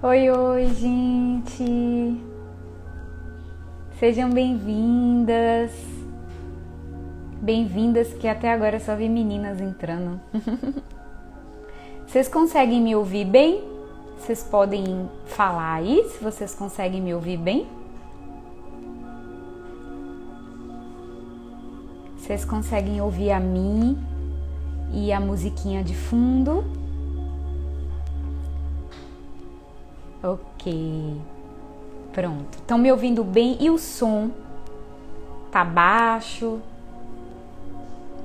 Oi, oi, gente! Sejam bem-vindas! Bem-vindas, que até agora eu só vi meninas entrando. Vocês conseguem me ouvir bem? Vocês podem falar aí, se vocês conseguem me ouvir bem? Vocês conseguem ouvir a mim e a musiquinha de fundo? Ok, pronto. Estão me ouvindo bem? E o som? Tá baixo?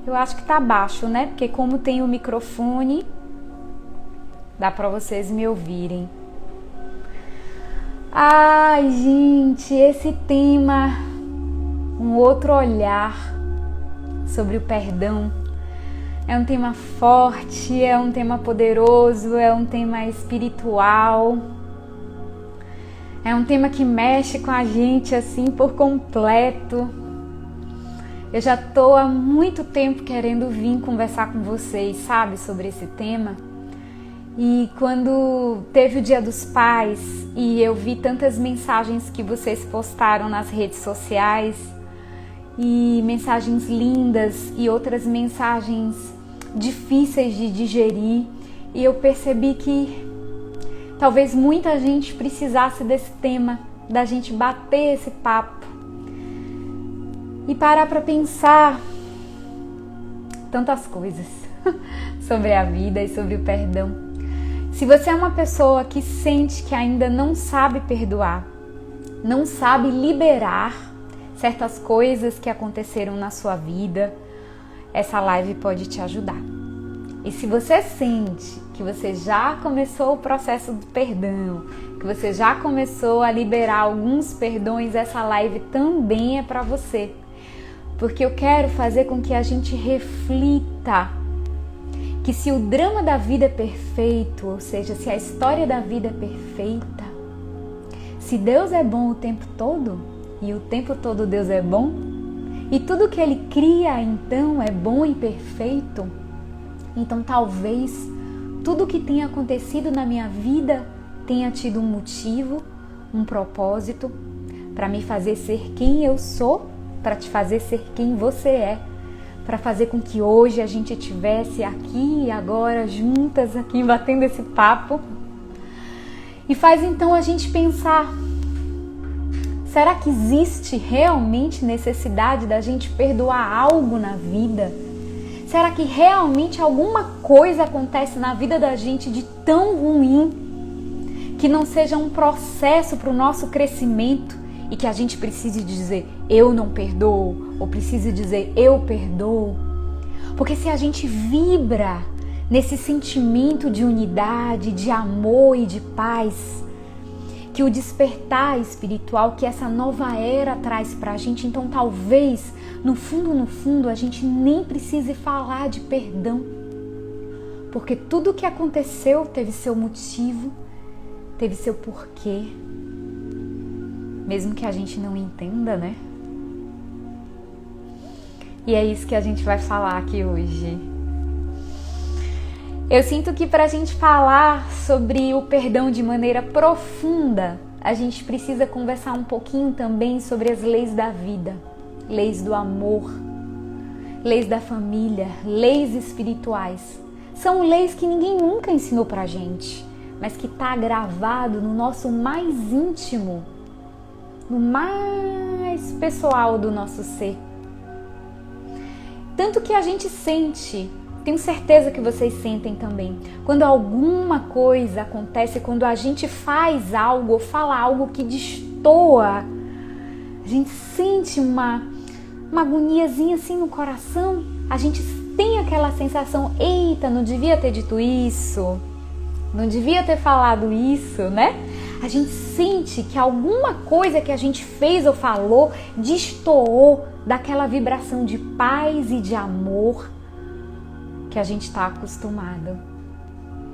Eu acho que tá baixo, né? Porque como tem o microfone, dá pra vocês me ouvirem. Ai, gente, esse tema, um outro olhar sobre o perdão, é um tema forte, é um tema poderoso, é um tema espiritual. É um tema que mexe com a gente assim por completo. Eu já tô há muito tempo querendo vir conversar com vocês, sabe, sobre esse tema. E quando teve o Dia dos Pais e eu vi tantas mensagens que vocês postaram nas redes sociais, e mensagens lindas e outras mensagens difíceis de digerir, e eu percebi que talvez muita gente precisasse desse tema, da gente bater esse papo e parar para pensar tantas coisas sobre a vida e sobre o perdão. Se você é uma pessoa que sente que ainda não sabe perdoar, não sabe liberar certas coisas que aconteceram na sua vida, essa live pode te ajudar. E se você sente que você já começou o processo do perdão, que você já começou a liberar alguns perdões, essa live também é para você. Porque eu quero fazer com que a gente reflita que se o drama da vida é perfeito, ou seja, se a história da vida é perfeita, se Deus é bom o tempo todo, e o tempo todo Deus é bom, e tudo que Ele cria então é bom e perfeito, então talvez tudo que tenha acontecido na minha vida tenha tido um motivo, um propósito para me fazer ser quem eu sou, para te fazer ser quem você é, para fazer com que hoje a gente estivesse aqui e agora juntas aqui batendo esse papo. E faz então a gente pensar, será que existe realmente necessidade da gente perdoar algo na vida? Será que realmente alguma coisa acontece na vida da gente de tão ruim que não seja um processo para o nosso crescimento e que a gente precise dizer eu não perdoo ou precise dizer eu perdoo? Porque se a gente vibra nesse sentimento de unidade, de amor e de paz que o despertar espiritual, que essa nova era traz pra gente, então talvez, no fundo, a gente nem precise falar de perdão. Porque tudo que aconteceu teve seu motivo, teve seu porquê. Mesmo que a gente não entenda, né? E é isso que a gente vai falar aqui hoje. Eu sinto que para a gente falar sobre o perdão de maneira profunda, a gente precisa conversar um pouquinho também sobre as leis da vida, leis do amor, leis da família, leis espirituais. São leis que ninguém nunca ensinou pra gente, mas que está gravado no nosso mais íntimo, no mais pessoal do nosso ser. Tanto que a gente sente, tenho certeza que vocês sentem também, quando alguma coisa acontece, quando a gente faz algo ou fala algo que destoa, a gente sente uma agoniazinha assim no coração, a gente tem aquela sensação, eita, não devia ter dito isso, não devia ter falado isso, né? A gente sente que alguma coisa que a gente fez ou falou destoou daquela vibração de paz e de amor que a gente está acostumado.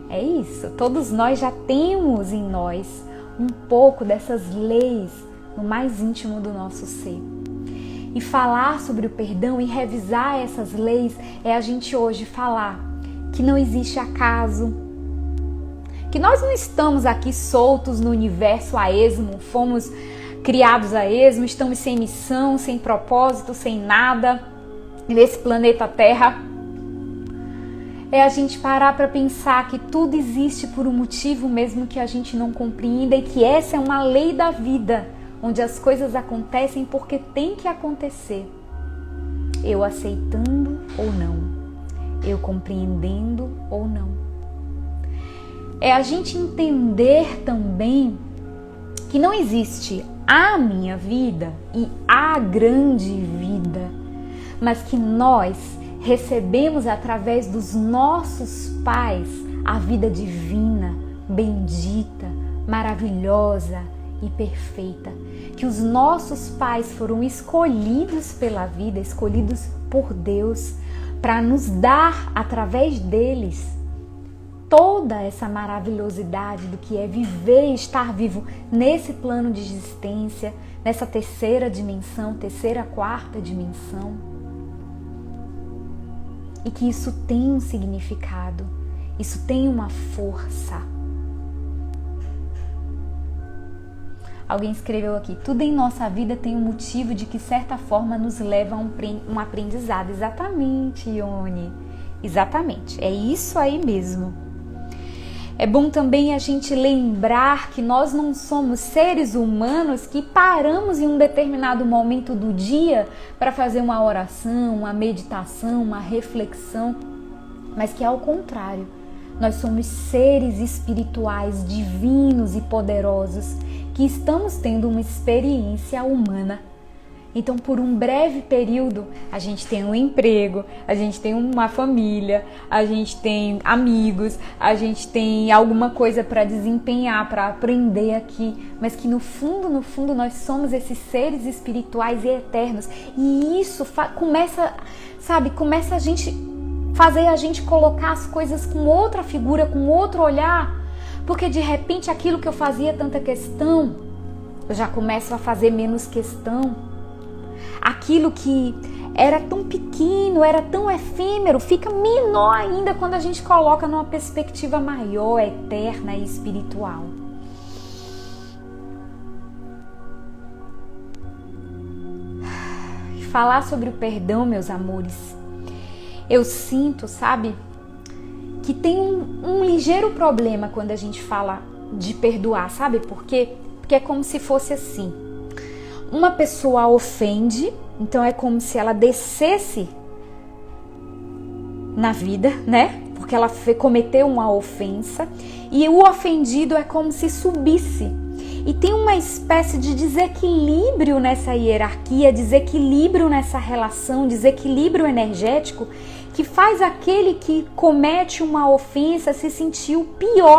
É isso, todos nós já temos em nós um pouco dessas leis no mais íntimo do nosso ser. E falar sobre o perdão e revisar essas leis é a gente hoje falar que não existe acaso, que nós não estamos aqui soltos no universo a esmo, fomos criados a esmo, estamos sem missão, sem propósito, sem nada nesse planeta Terra. É a gente parar para pensar que tudo existe por um motivo mesmo que a gente não compreenda e que essa é uma lei da vida, onde as coisas acontecem porque tem que acontecer. Eu aceitando ou não, eu compreendendo ou não. É a gente entender também que não existe a minha vida e a grande vida, mas que nós recebemos através dos nossos pais a vida divina, bendita, maravilhosa e perfeita. Que os nossos pais foram escolhidos pela vida, escolhidos por Deus, para nos dar através deles toda essa maravilhosidade do que é viver e estar vivo nesse plano de existência, nessa terceira dimensão, terceira, quarta dimensão. E que isso tem um significado, isso tem uma força. Alguém escreveu aqui, tudo em nossa vida tem um motivo de que certa forma nos leva a um aprendizado. Exatamente, Ione, exatamente, é isso aí mesmo. É bom também a gente lembrar que nós não somos seres humanos que paramos em um determinado momento do dia para fazer uma oração, uma meditação, uma reflexão, mas que ao contrário, nós somos seres espirituais divinos e poderosos que estamos tendo uma experiência humana. Então, por um breve período, a gente tem um emprego, a gente tem uma família, a gente tem amigos, a gente tem alguma coisa para desempenhar, para aprender aqui, mas que no fundo, nós somos esses seres espirituais e eternos. E isso começa a gente fazer a gente colocar as coisas com outra figura, com outro olhar, porque de repente aquilo que eu fazia tanta questão, eu já começo a fazer menos questão. Aquilo que era tão pequeno, era tão efêmero, fica menor ainda quando a gente coloca numa perspectiva maior, eterna e espiritual. Falar sobre o perdão, meus amores, eu sinto, sabe, que tem um ligeiro problema quando a gente fala de perdoar, sabe por quê? Porque é como se fosse assim. Uma pessoa ofende, então é como se ela descesse na vida, né? Porque ela cometeu uma ofensa, e o ofendido é como se subisse. E tem uma espécie de desequilíbrio nessa hierarquia, desequilíbrio nessa relação, desequilíbrio energético, que faz aquele que comete uma ofensa se sentir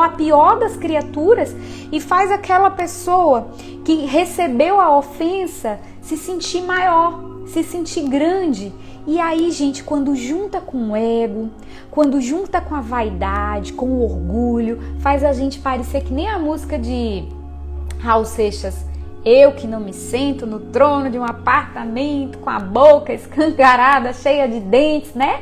a pior das criaturas, e faz aquela pessoa que recebeu a ofensa se sentir maior, se sentir grande. E aí, gente, quando junta com o ego, quando junta com a vaidade, com o orgulho, faz a gente parecer que nem a música de Raul Seixas, eu que não me sento no trono de um apartamento com a boca escancarada, cheia de dentes, né?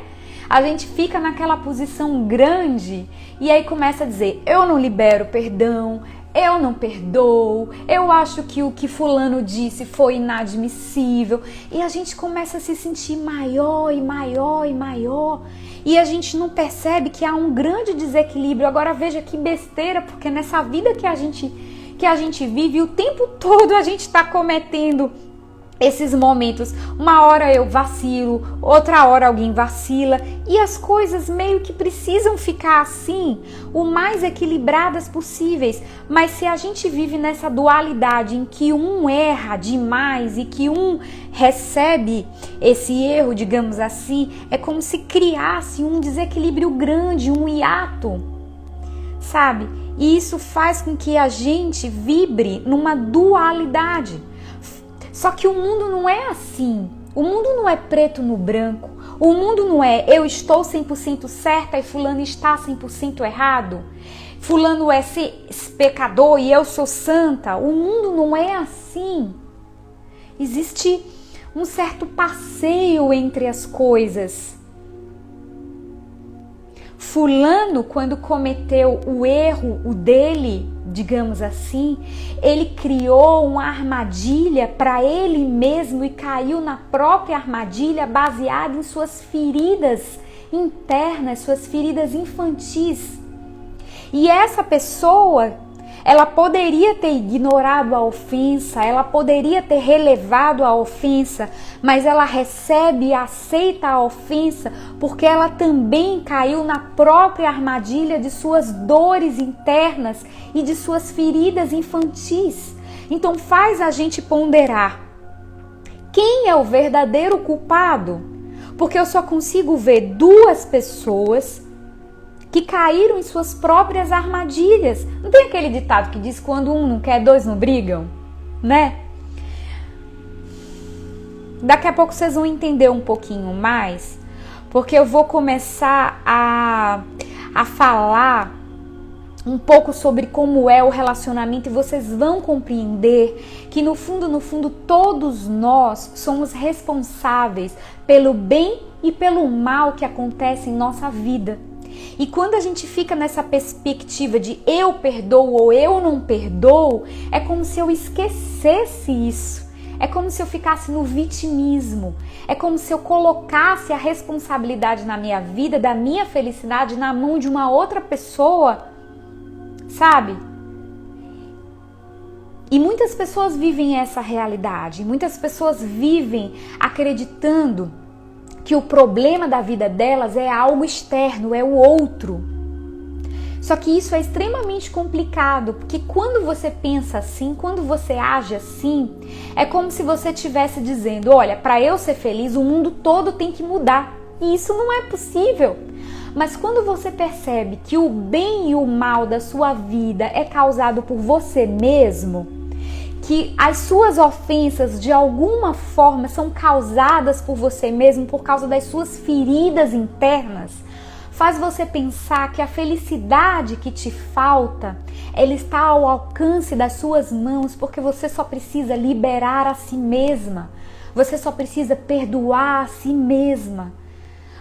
A gente fica naquela posição grande e aí começa a dizer, eu não libero perdão, eu não perdoo, eu acho que o que fulano disse foi inadmissível. E a gente começa a se sentir maior e maior e maior. E a gente não percebe que há um grande desequilíbrio. Agora veja que besteira, porque nessa vida que a gente vive, o tempo todo a gente está cometendo esses momentos. Uma hora eu vacilo, outra hora alguém vacila, e as coisas meio que precisam ficar assim, o mais equilibradas possíveis. Mas se a gente vive nessa dualidade em que um erra demais e que um recebe esse erro, digamos assim, é como se criasse um desequilíbrio grande, um hiato, sabe? E isso faz com que a gente vibre numa dualidade. Só que o mundo não é assim. O mundo não é preto no branco. O mundo não é eu estou 100% certa e fulano está 100% errado. Fulano é pecador e eu sou santa. O mundo não é assim. Existe um certo passeio entre as coisas. fulano, quando cometeu o erro, o dele, digamos assim, ele criou uma armadilha para ele mesmo e caiu na própria armadilha baseada em suas feridas internas, suas feridas infantis. E essa pessoa, ela poderia ter ignorado a ofensa, ela poderia ter relevado a ofensa, mas ela recebe e aceita a ofensa porque ela também caiu na própria armadilha de suas dores internas e de suas feridas infantis. Então faz a gente ponderar: quem é o verdadeiro culpado? Porque eu só consigo ver duas pessoas que caíram em suas próprias armadilhas. Não tem aquele ditado que diz: quando um não quer, dois não brigam? Né? Daqui a pouco vocês vão entender um pouquinho mais, porque eu vou começar a falar um pouco sobre como é o relacionamento e vocês vão compreender que no fundo, todos nós somos responsáveis pelo bem e pelo mal que acontece em nossa vida. E quando a gente fica nessa perspectiva de eu perdoo ou eu não perdoo, é como se eu esquecesse isso. É como se eu ficasse no vitimismo. É como se eu colocasse a responsabilidade na minha vida, da minha felicidade, na mão de uma outra pessoa, sabe? E muitas pessoas vivem essa realidade. Muitas pessoas vivem acreditando que o problema da vida delas é algo externo, é o outro. Só que isso é extremamente complicado, porque quando você pensa assim, quando você age assim, é como se você estivesse dizendo: olha, para eu ser feliz, o mundo todo tem que mudar. E isso não é possível. Mas quando você percebe que o bem e o mal da sua vida é causado por você mesmo, que as suas ofensas de alguma forma são causadas por você mesmo por causa das suas feridas internas, faz você pensar que a felicidade que te falta, ela está ao alcance das suas mãos, porque você só precisa liberar a si mesma, você só precisa perdoar a si mesma,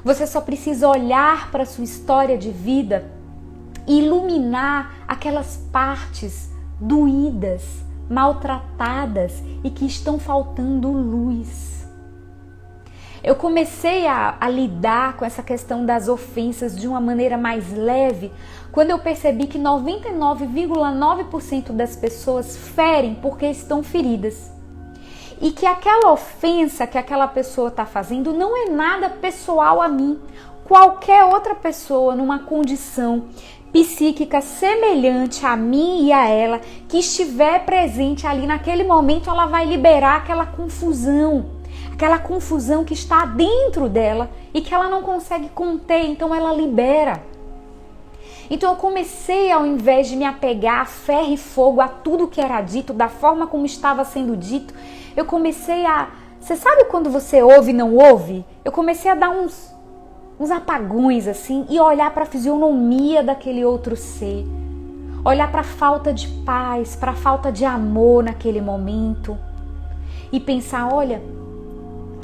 você só precisa olhar para a sua história de vida e iluminar aquelas partes doídas, maltratadas e que estão faltando luz. Eu comecei a lidar com essa questão das ofensas de uma maneira mais leve quando eu percebi que 99,9% das pessoas ferem porque estão feridas. E que aquela ofensa que aquela pessoa está fazendo não é nada pessoal a mim. Qualquer outra pessoa numa condição psíquica semelhante a mim e a ela, que estiver presente ali naquele momento, ela vai liberar aquela confusão que está dentro dela e que ela não consegue conter, então ela libera. Então eu comecei, ao invés de me apegar a ferro e fogo, a tudo que era dito, da forma como estava sendo dito, eu comecei a... Você sabe quando você ouve e não ouve? Eu comecei a dar uns apagões assim e olhar para a fisionomia daquele outro ser, olhar para a falta de paz, para a falta de amor naquele momento e pensar: olha,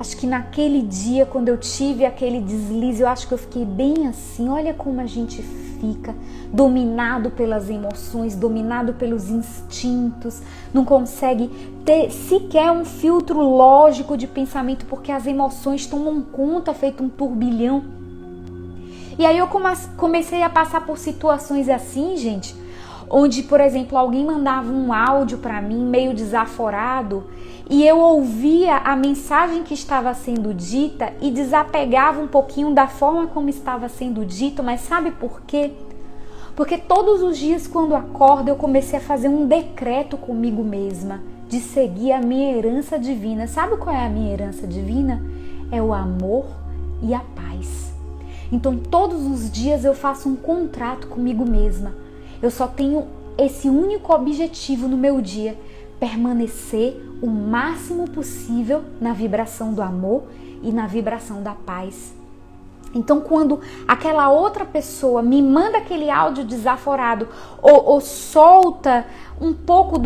acho que naquele dia, quando eu tive aquele deslize, eu acho que eu fiquei bem assim. Olha como a gente fica dominado pelas emoções, dominado pelos instintos, não consegue ter sequer um filtro lógico de pensamento, porque as emoções tomam conta, feito um turbilhão. E aí eu comecei a passar por situações assim, gente, onde, por exemplo, alguém mandava um áudio para mim meio desaforado e eu ouvia a mensagem que estava sendo dita e desapegava um pouquinho da forma como estava sendo dito, mas sabe por quê? Porque todos os dias quando acordo eu comecei a fazer um decreto comigo mesma de seguir a minha herança divina. Sabe qual é a minha herança divina? É o amor e a paz. Então todos os dias eu faço um contrato comigo mesma. Eu só tenho esse único objetivo no meu dia: permanecer o máximo possível na vibração do amor e na vibração da paz. Então quando aquela outra pessoa me manda aquele áudio desaforado ou solta um pouco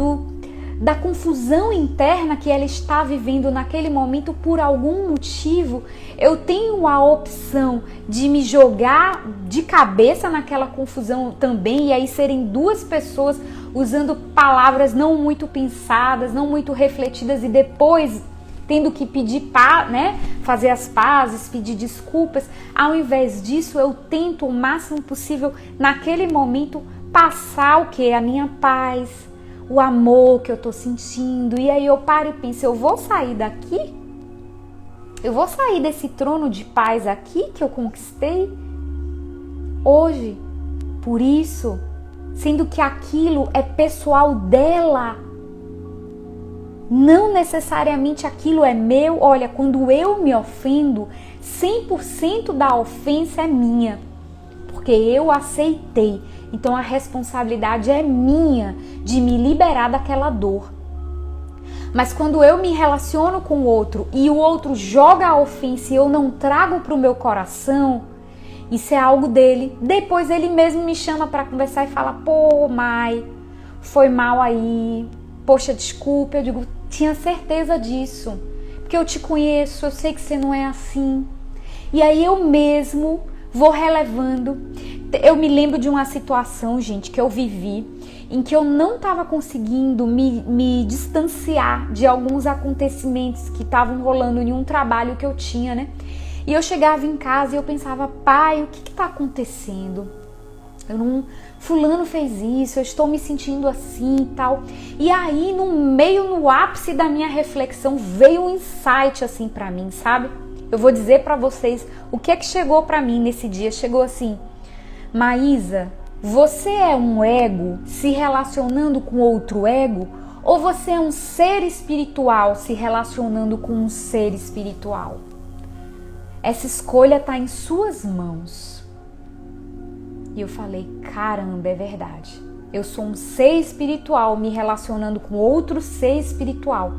da confusão interna que ela está vivendo naquele momento por algum motivo, eu tenho a opção de me jogar de cabeça naquela confusão também, e aí serem duas pessoas usando palavras não muito pensadas, não muito refletidas, e depois tendo que pedir, né, fazer as pazes, pedir desculpas. Ao invés disso, eu tento o máximo possível naquele momento passar o quê? A minha paz, o amor que eu tô sentindo. E aí eu paro e penso, eu vou sair daqui? Eu vou sair desse trono de paz aqui que eu conquistei hoje? Por isso, sendo que aquilo é pessoal dela, não necessariamente aquilo é meu. Olha, quando eu me ofendo, 100% da ofensa é minha, porque eu aceitei. Então a responsabilidade é minha de me liberar daquela dor. Mas quando eu me relaciono com o outro e o outro joga a ofensa e eu não trago para o meu coração, isso é algo dele. Depois ele mesmo me chama para conversar e fala, pô, Mai, foi mal aí, poxa, desculpa. Eu digo, tinha certeza disso, porque eu te conheço, eu sei que você não é assim. E aí eu mesmo vou relevando. Eu me lembro de uma situação, gente, que eu vivi, em que eu não estava conseguindo me distanciar de alguns acontecimentos que estavam rolando em um trabalho que eu tinha, né? E eu chegava em casa e eu pensava, pai, o que está acontecendo? Fulano fez isso, eu estou me sentindo assim e tal. E aí, no ápice da minha reflexão, veio um insight assim pra mim, sabe? Eu vou dizer pra vocês o que é que chegou pra mim nesse dia. Chegou assim, Maísa, você é um ego se relacionando com outro ego? Ou você é um ser espiritual se relacionando com um ser espiritual? Essa escolha está em suas mãos. E eu falei, caramba, é verdade. Eu sou um ser espiritual me relacionando com outro ser espiritual.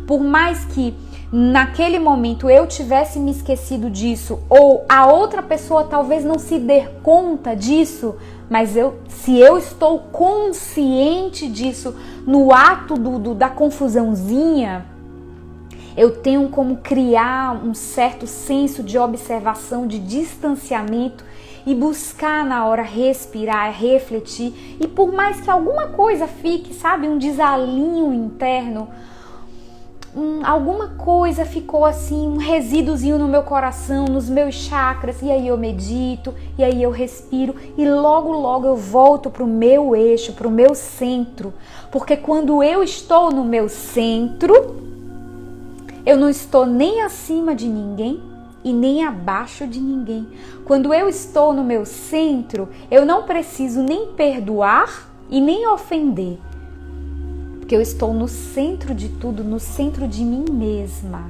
Por mais que naquele momento eu tivesse me esquecido disso, ou a outra pessoa talvez não se dê conta disso, mas se eu estou consciente disso no ato da confusãozinha, eu tenho como criar um certo senso de observação, de distanciamento e buscar na hora respirar, refletir. E por mais que alguma coisa fique, sabe, um desalinho interno, alguma coisa ficou assim, um resíduozinho no meu coração, nos meus chakras, e aí eu medito, e aí eu respiro, e logo eu volto para o meu eixo, para o meu centro. Porque quando eu estou no meu centro, eu não estou nem acima de ninguém e nem abaixo de ninguém. Quando eu estou no meu centro, eu não preciso nem perdoar e nem ofender, porque eu estou no centro de tudo, no centro de mim mesma.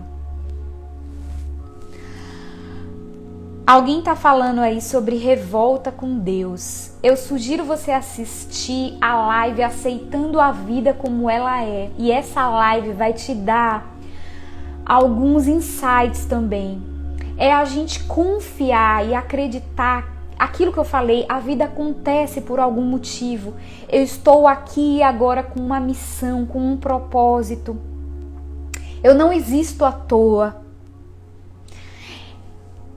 Alguém está falando aí sobre revolta com Deus. Eu sugiro você assistir a live Aceitando a Vida Como Ela É. E essa live vai te dar alguns insights também. É a gente confiar e acreditar aquilo que eu falei, a vida acontece por algum motivo. Eu estou aqui agora com uma missão, com um propósito. Eu não existo à toa.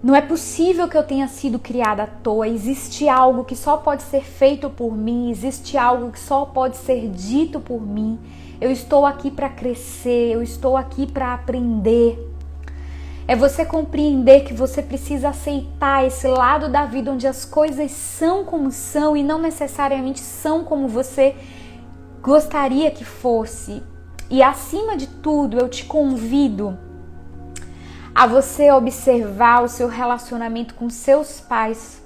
Não é possível que eu tenha sido criada à toa. Existe algo que só pode ser feito por mim, existe algo que só pode ser dito por mim. Eu estou aqui para crescer, eu estou aqui para aprender. É você compreender que você precisa aceitar esse lado da vida onde as coisas são como são e não necessariamente são como você gostaria que fosse. E acima de tudo, eu te convido a você observar o seu relacionamento com seus pais,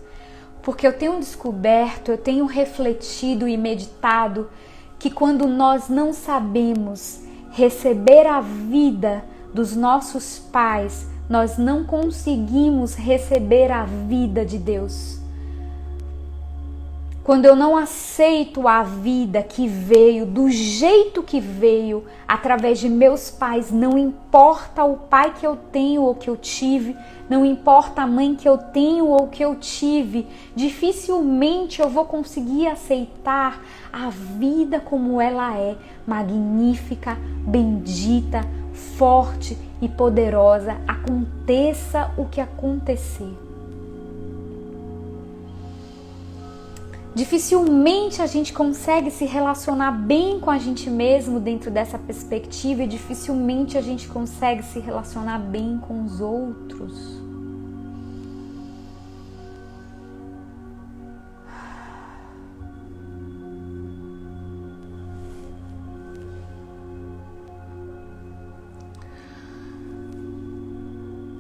porque eu tenho descoberto, eu tenho refletido e meditado que quando nós não sabemos receber a vida dos nossos pais, nós não conseguimos receber a vida de Deus. quando eu não aceito a vida que veio, do jeito que veio, através de meus pais, não importa o pai que eu tenho ou que eu tive, não importa a mãe que eu tenho ou que eu tive, dificilmente eu vou conseguir aceitar a vida como ela é, magnífica, bendita, forte e poderosa, aconteça o que acontecer. Dificilmente a gente consegue se relacionar bem com a gente mesmo dentro dessa perspectiva e dificilmente a gente consegue se relacionar bem com os outros.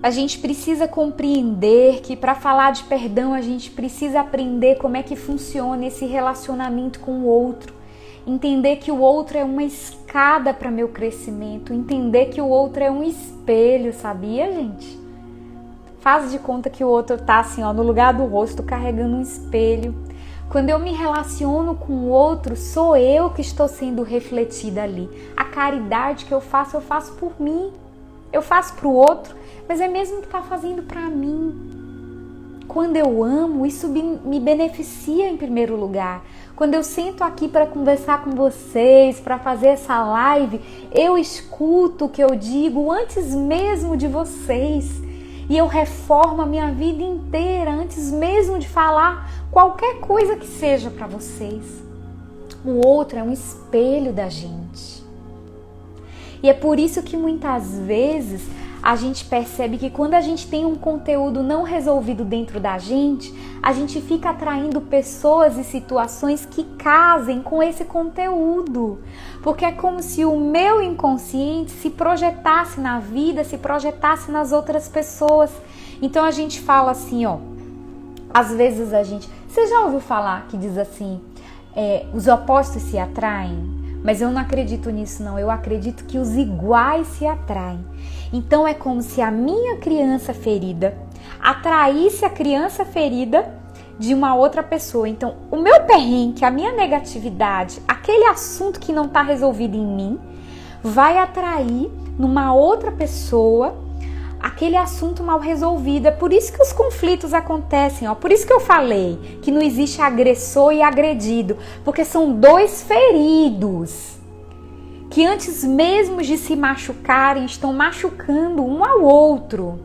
A gente precisa compreender que para falar de perdão a gente precisa aprender como é que funciona esse relacionamento com o outro. Entender que o outro é uma escada para meu crescimento. Entender que o outro é um espelho, sabia, gente? Faz de conta que o outro tá assim, ó, no lugar do rosto, carregando um espelho. Quando eu me relaciono com o outro, sou eu que estou sendo refletida ali. A caridade que eu faço por mim. Eu faço para o outro, mas é mesmo que está fazendo para mim. Quando eu amo, isso me beneficia em primeiro lugar. Quando eu sento aqui para conversar com vocês, para fazer essa live, eu escuto o que eu digo antes mesmo de vocês. E eu reformo a minha vida inteira antes mesmo de falar qualquer coisa que seja para vocês. O outro é um espelho da gente. E é por isso que muitas vezes a gente percebe que quando a gente tem um conteúdo não resolvido dentro da gente, a gente fica atraindo pessoas e situações que casem com esse conteúdo. Porque é como se o meu inconsciente se projetasse na vida, se projetasse nas outras pessoas. Então a gente fala assim, ó, às vezes você já ouviu falar que diz assim, os opostos se atraem? Mas eu não acredito nisso não, eu acredito que os iguais se atraem. Então é como se a minha criança ferida atraísse a criança ferida de uma outra pessoa. Então o meu perrengue, a minha negatividade, aquele assunto que não está resolvido em mim, vai atrair numa outra pessoa aquele assunto mal resolvido. É por isso que os conflitos acontecem, ó. Por isso que eu falei que não existe agressor e agredido, porque são dois feridos que antes mesmo de se machucarem estão machucando um ao outro.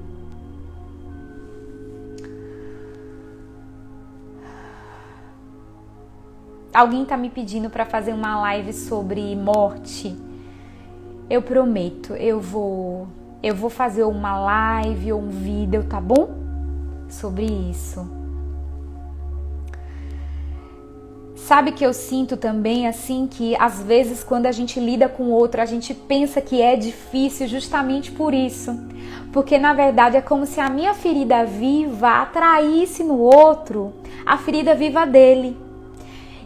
Alguém tá me pedindo para fazer uma live sobre morte. Eu prometo, eu vou fazer uma live ou um vídeo, tá bom? Sobre isso. Sabe que eu sinto também, assim, que às vezes quando a gente lida com o outro, a gente pensa que é difícil justamente por isso. Porque na verdade é como se a minha ferida viva atraísse no outro a ferida viva dele.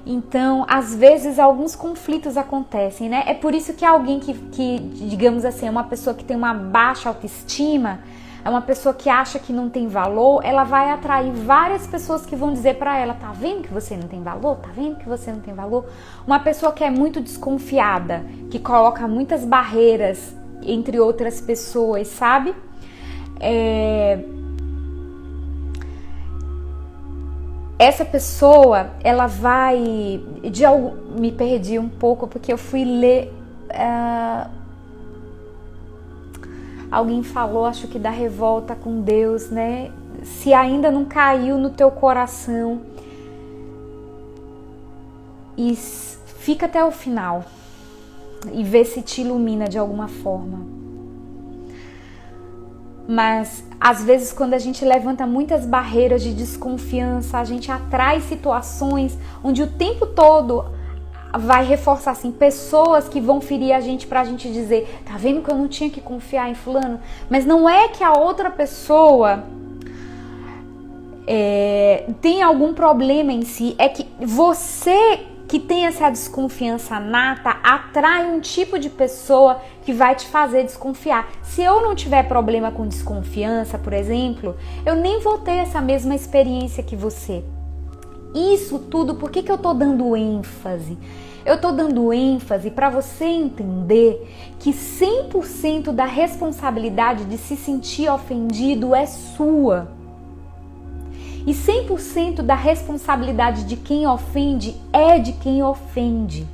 Então, às vezes, alguns conflitos acontecem, né? É por isso que alguém que, digamos assim, é uma pessoa que tem uma baixa autoestima, é uma pessoa que acha que não tem valor, ela vai atrair várias pessoas que vão dizer pra ela, tá vendo que você não tem valor? Tá vendo que você não tem valor? Uma pessoa que é muito desconfiada, que coloca muitas barreiras entre outras pessoas, sabe? Essa pessoa, ela vai... Me perdi um pouco porque eu fui ler... Alguém falou, acho que da revolta com Deus, né? Se ainda não caiu no teu coração, e fica até o final e vê se te ilumina de alguma forma. Mas às vezes quando a gente levanta muitas barreiras de desconfiança, a gente atrai situações onde o tempo todo vai reforçar assim, pessoas que vão ferir a gente pra gente dizer, tá vendo que eu não tinha que confiar em fulano? Mas não é que a outra pessoa tem algum problema em si, é que você que tem essa desconfiança nata atrai um tipo de pessoa que vai te fazer desconfiar. Se eu não tiver problema com desconfiança, por exemplo, eu nem vou ter essa mesma experiência que você. Isso tudo, por que eu tô dando ênfase? Eu tô dando ênfase para você entender que 100% da responsabilidade de se sentir ofendido é sua. E 100% da responsabilidade de quem ofende é de quem ofende.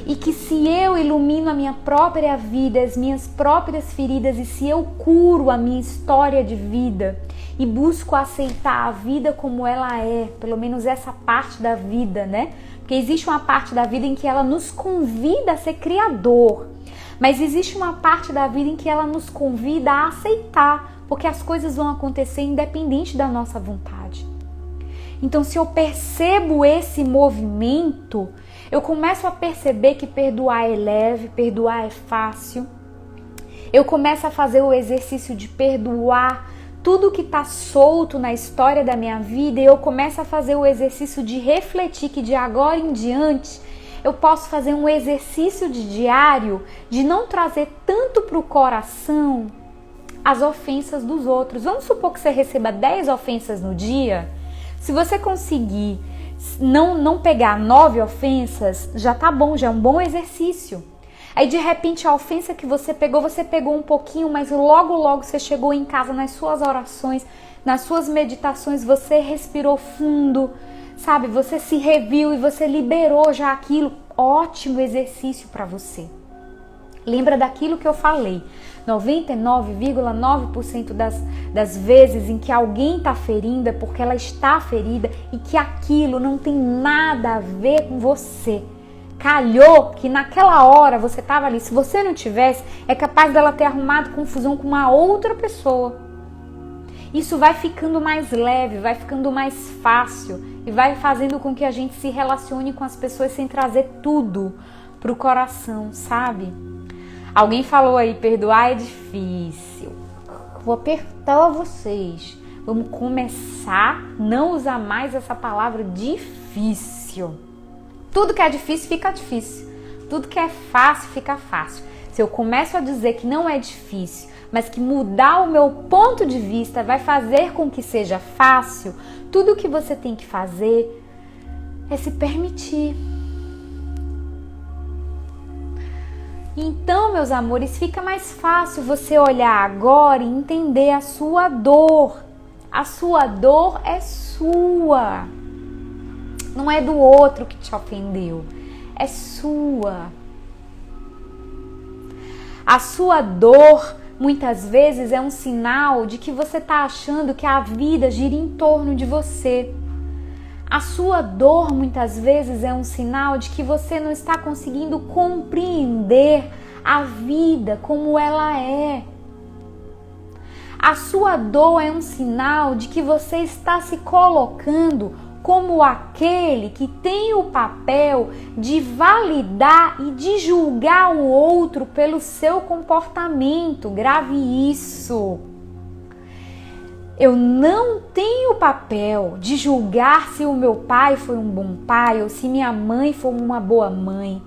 E que se eu ilumino a minha própria vida, as minhas próprias feridas, e se eu curo a minha história de vida e busco aceitar a vida como ela é, pelo menos essa parte da vida, né? Porque existe uma parte da vida em que ela nos convida a ser criador, mas existe uma parte da vida em que ela nos convida a aceitar, porque as coisas vão acontecer independente da nossa vontade. Então, se eu percebo esse movimento, eu começo a perceber que perdoar é leve, perdoar é fácil. Eu começo a fazer o exercício de perdoar tudo que está solto na história da minha vida, e eu começo a fazer o exercício de refletir que de agora em diante eu posso fazer um exercício de diário de não trazer tanto para o coração as ofensas dos outros. Vamos supor que você receba 10 ofensas no dia. Se você conseguir não pegar 9 ofensas, já tá bom, já é um bom exercício. Aí de repente a ofensa que você pegou um pouquinho, mas logo você chegou em casa, nas suas orações, nas suas meditações, você respirou fundo, sabe? Você se reviu e você liberou já aquilo. Ótimo exercício para você. Lembra daquilo que eu falei, 99,9% das vezes em que alguém está ferindo é porque ela está ferida e que aquilo não tem nada a ver com você. Calhou que naquela hora você estava ali, se você não tivesse, é capaz dela ter arrumado confusão com uma outra pessoa. Isso vai ficando mais leve, vai ficando mais fácil e vai fazendo com que a gente se relacione com as pessoas sem trazer tudo pro coração, sabe? Alguém falou aí, perdoar é difícil. Vou apertar vocês. Vamos começar a não usar mais essa palavra difícil. Tudo que é difícil fica difícil. Tudo que é fácil fica fácil. Se eu começo a dizer que não é difícil, mas que mudar o meu ponto de vista vai fazer com que seja fácil, tudo o que você tem que fazer é se permitir. Então, meus amores, fica mais fácil você olhar agora e entender a sua dor. A sua dor é sua. Não é do outro que te ofendeu. É sua. A sua dor, muitas vezes, é um sinal de que você está achando que a vida gira em torno de você. A sua dor, muitas vezes, é um sinal de que você não está conseguindo compreender a vida como ela é. A sua dor é um sinal de que você está se colocando como aquele que tem o papel de validar e de julgar o outro pelo seu comportamento. Grave isso. Eu não tenho o papel de julgar se o meu pai foi um bom pai ou se minha mãe foi uma boa mãe.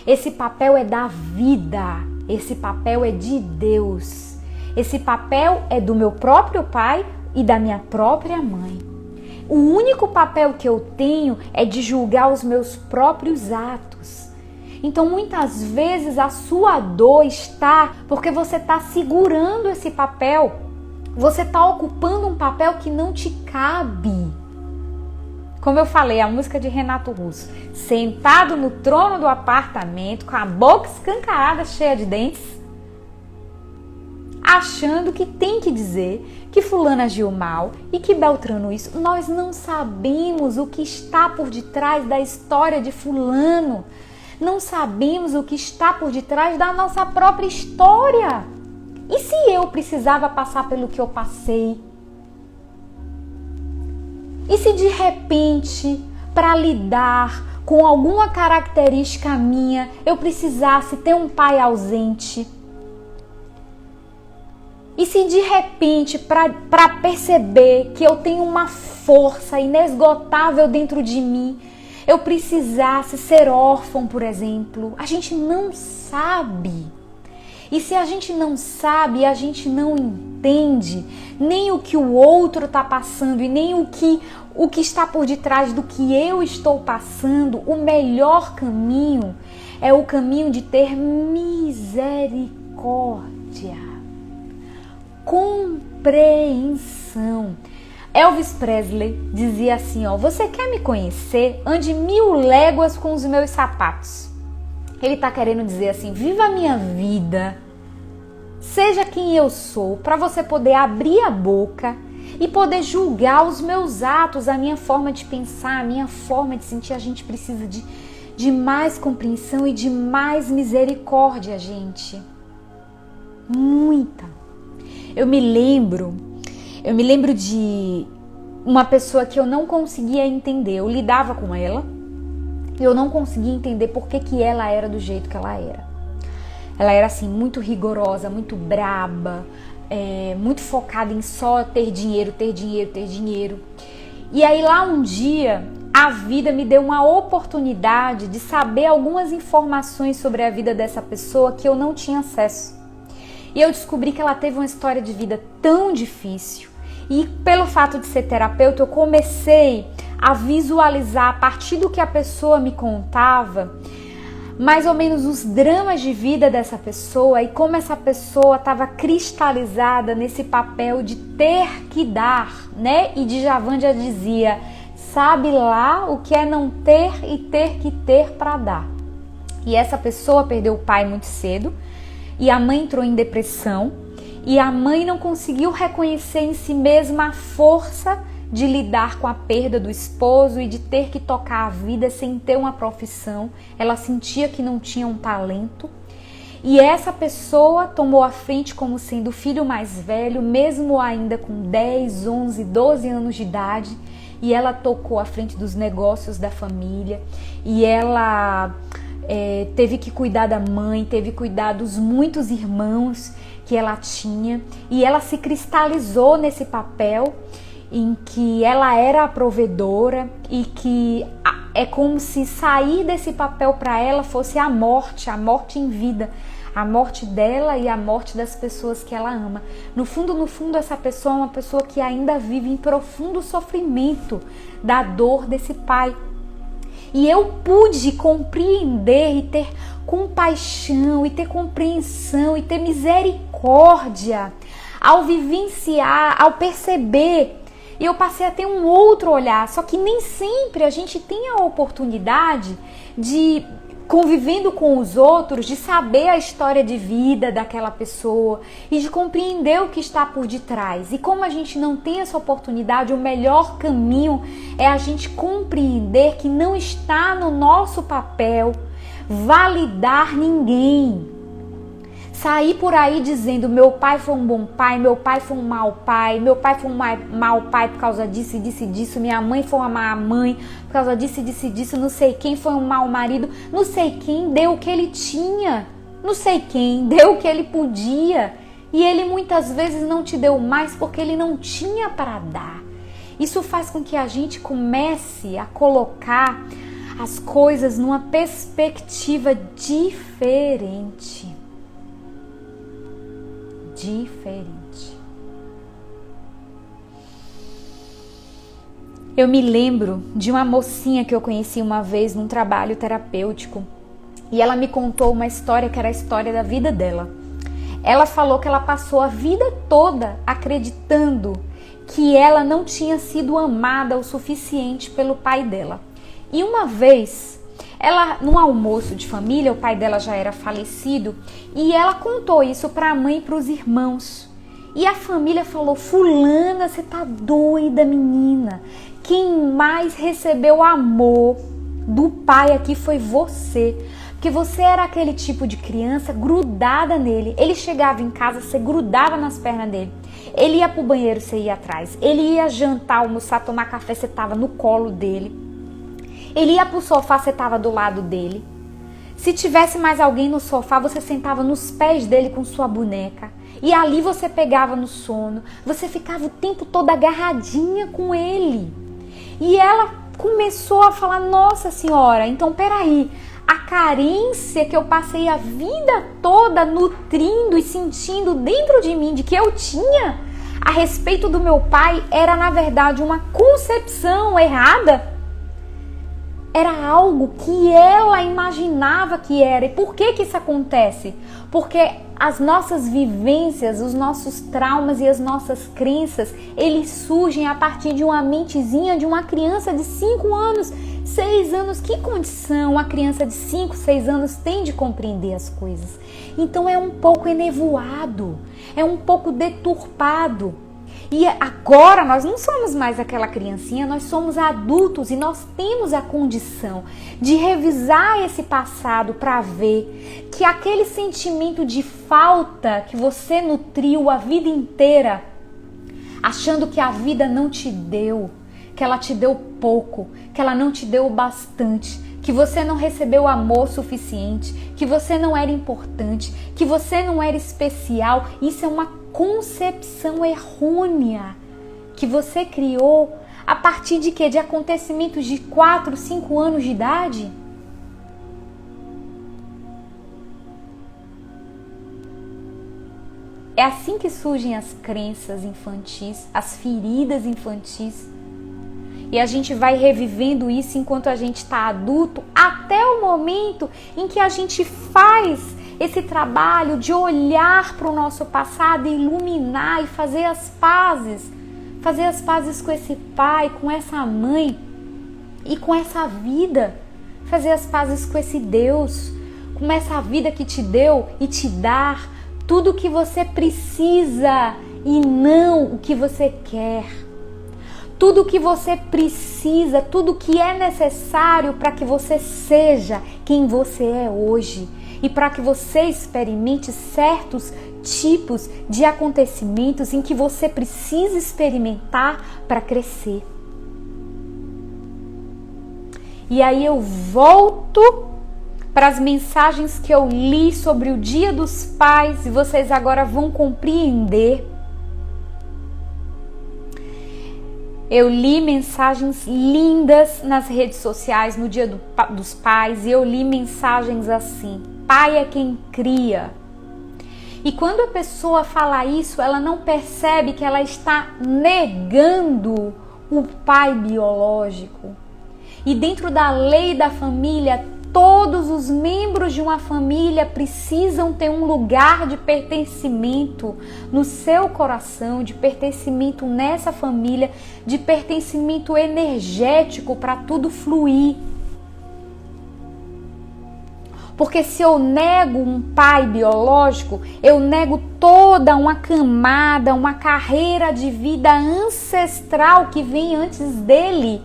Esse papel é da vida, esse papel é de Deus. Esse papel é do meu próprio pai e da minha própria mãe. O único papel que eu tenho é de julgar os meus próprios atos. Então, muitas vezes a sua dor está porque você está segurando esse papel. Você está ocupando um papel que não te cabe. Como eu falei, a música de Renato Russo. Sentado no trono do apartamento, com a boca escancarada, cheia de dentes, achando que tem que dizer que fulano agiu mal e que Beltrano isso. Nós não sabemos o que está por detrás da história de fulano. Não sabemos o que está por detrás da nossa própria história. E se eu precisava passar pelo que eu passei? E se de repente, para lidar com alguma característica minha, eu precisasse ter um pai ausente? E se de repente, para perceber que eu tenho uma força inesgotável dentro de mim, eu precisasse ser órfão, por exemplo? A gente não sabe. E se a gente não sabe, a gente não entende nem o que o outro está passando e nem o que está por detrás do que eu estou passando, o melhor caminho é o caminho de ter misericórdia, compreensão. Elvis Presley dizia assim, você quer me conhecer? Ande 1000 léguas com os meus sapatos. Ele está querendo dizer assim, viva a minha vida, seja quem eu sou, para você poder abrir a boca e poder julgar os meus atos, a minha forma de pensar, a minha forma de sentir. A gente precisa de mais compreensão e de mais misericórdia, gente. Muita. Eu me lembro de uma pessoa que eu não conseguia entender. Eu lidava com ela e eu não conseguia entender por que ela era do jeito que ela era. Ela era assim, muito rigorosa, muito braba, muito focada em só ter dinheiro, ter dinheiro, ter dinheiro. E aí lá um dia, a vida me deu uma oportunidade de saber algumas informações sobre a vida dessa pessoa que eu não tinha acesso. E eu descobri que ela teve uma história de vida tão difícil. E pelo fato de ser terapeuta, eu comecei a visualizar, a partir do que a pessoa me contava, mais ou menos os dramas de vida dessa pessoa e como essa pessoa estava cristalizada nesse papel de ter que dar, né? E Djavan já dizia, sabe lá o que é não ter e ter que ter para dar. E essa pessoa perdeu o pai muito cedo e a mãe entrou em depressão e a mãe não conseguiu reconhecer em si mesma a força de lidar com a perda do esposo e de ter que tocar a vida sem ter uma profissão. Ela sentia que não tinha um talento. E essa pessoa tomou a frente como sendo o filho mais velho, mesmo ainda com 10, 11, 12 anos de idade. E ela tocou à frente dos negócios da família. E ela teve que cuidar da mãe, teve que cuidar dos muitos irmãos que ela tinha. E ela se cristalizou nesse papel em que ela era a provedora e que é como se sair desse papel para ela fosse a morte em vida, a morte dela e a morte das pessoas que ela ama. No fundo, essa pessoa é uma pessoa que ainda vive em profundo sofrimento da dor desse pai. E eu pude compreender e ter compaixão e ter compreensão e ter misericórdia ao vivenciar, ao perceber. E eu passei a ter um outro olhar, só que nem sempre a gente tem a oportunidade de, convivendo com os outros, de saber a história de vida daquela pessoa e de compreender o que está por detrás. E como a gente não tem essa oportunidade, o melhor caminho é a gente compreender que não está no nosso papel validar ninguém. Sair por aí dizendo, meu pai foi um bom pai, meu pai foi um mau pai, meu pai foi um mau pai por causa disso e disso e disso, minha mãe foi uma má mãe por causa disso e disso e disso, não sei quem foi um mau marido, não sei quem deu o que ele tinha, não sei quem deu o que ele podia e ele muitas vezes não te deu mais porque ele não tinha para dar. Isso faz com que a gente comece a colocar as coisas numa perspectiva diferente. Eu me lembro de uma mocinha que eu conheci uma vez num trabalho terapêutico e ela me contou uma história que era a história da vida dela. Ela falou que ela passou a vida toda acreditando que ela não tinha sido amada o suficiente pelo pai dela. E uma vez, ela, num almoço de família, o pai dela já era falecido, e ela contou isso para a mãe e para os irmãos. E a família falou, fulana, você tá doida, menina. Quem mais recebeu amor do pai aqui foi você. Porque você era aquele tipo de criança grudada nele. Ele chegava em casa, você grudava nas pernas dele. Ele ia pro banheiro, você ia atrás. Ele ia jantar, almoçar, tomar café, você tava no colo dele. Ele ia pro sofá, você estava do lado dele. Se tivesse mais alguém no sofá, você sentava nos pés dele com sua boneca. E ali você pegava no sono. Você ficava o tempo todo agarradinha com ele. E ela começou a falar, nossa senhora, então peraí. a carência que eu passei a vida toda nutrindo e sentindo dentro de mim de que eu tinha a respeito do meu pai era, na verdade, uma concepção errada. Era algo que ela imaginava que era. E por que isso acontece? Porque as nossas vivências, os nossos traumas e as nossas crenças, eles surgem a partir de uma mentezinha de uma criança de 5 anos, 6 anos. Que condição a criança de 5, 6 anos tem de compreender as coisas? Então é um pouco enevoado, é um pouco deturpado. E agora nós não somos mais aquela criancinha, nós somos adultos e nós temos a condição de revisar esse passado para ver que aquele sentimento de falta que você nutriu a vida inteira, achando que a vida não te deu, que ela te deu pouco, que ela não te deu bastante, que você não recebeu amor suficiente, que você não era importante, que você não era especial. Isso é uma concepção errônea que você criou a partir de quê? De acontecimentos de 4, 5 anos de idade? É assim que surgem as crenças infantis, as feridas infantis. E a gente vai revivendo isso enquanto a gente está adulto, até o momento em que a gente faz esse trabalho de olhar para o nosso passado, iluminar e fazer as pazes com esse pai, com essa mãe e com essa vida, fazer as pazes com esse Deus, com essa vida que te deu e te dá tudo o que você precisa e não o que você quer. Tudo o que você precisa, tudo o que é necessário para que você seja quem você é hoje e para que você experimente certos tipos de acontecimentos em que você precisa experimentar para crescer. E aí eu volto para as mensagens que eu li sobre o Dia dos Pais e vocês agora vão compreender. Eu li mensagens lindas nas redes sociais no Dia dos Pais e eu li mensagens assim: pai é quem cria. E quando a pessoa fala isso, ela não percebe que ela está negando o pai biológico. E dentro da lei da família, todos os membros de uma família precisam ter um lugar de pertencimento no seu coração, de pertencimento nessa família, de pertencimento energético para tudo fluir. Porque se eu nego um pai biológico, eu nego toda uma camada, uma carreira de vida ancestral que vem antes dele.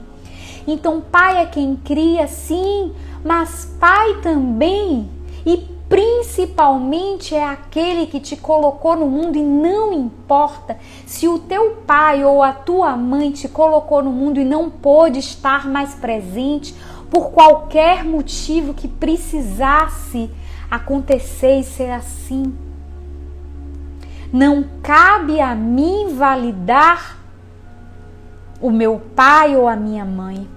Então, pai é quem cria, sim, mas pai também e principalmente é aquele que te colocou no mundo, e não importa se o teu pai ou a tua mãe te colocou no mundo e não pôde estar mais presente por qualquer motivo que precisasse acontecer e ser assim. Não cabe a mim validar o meu pai ou a minha mãe.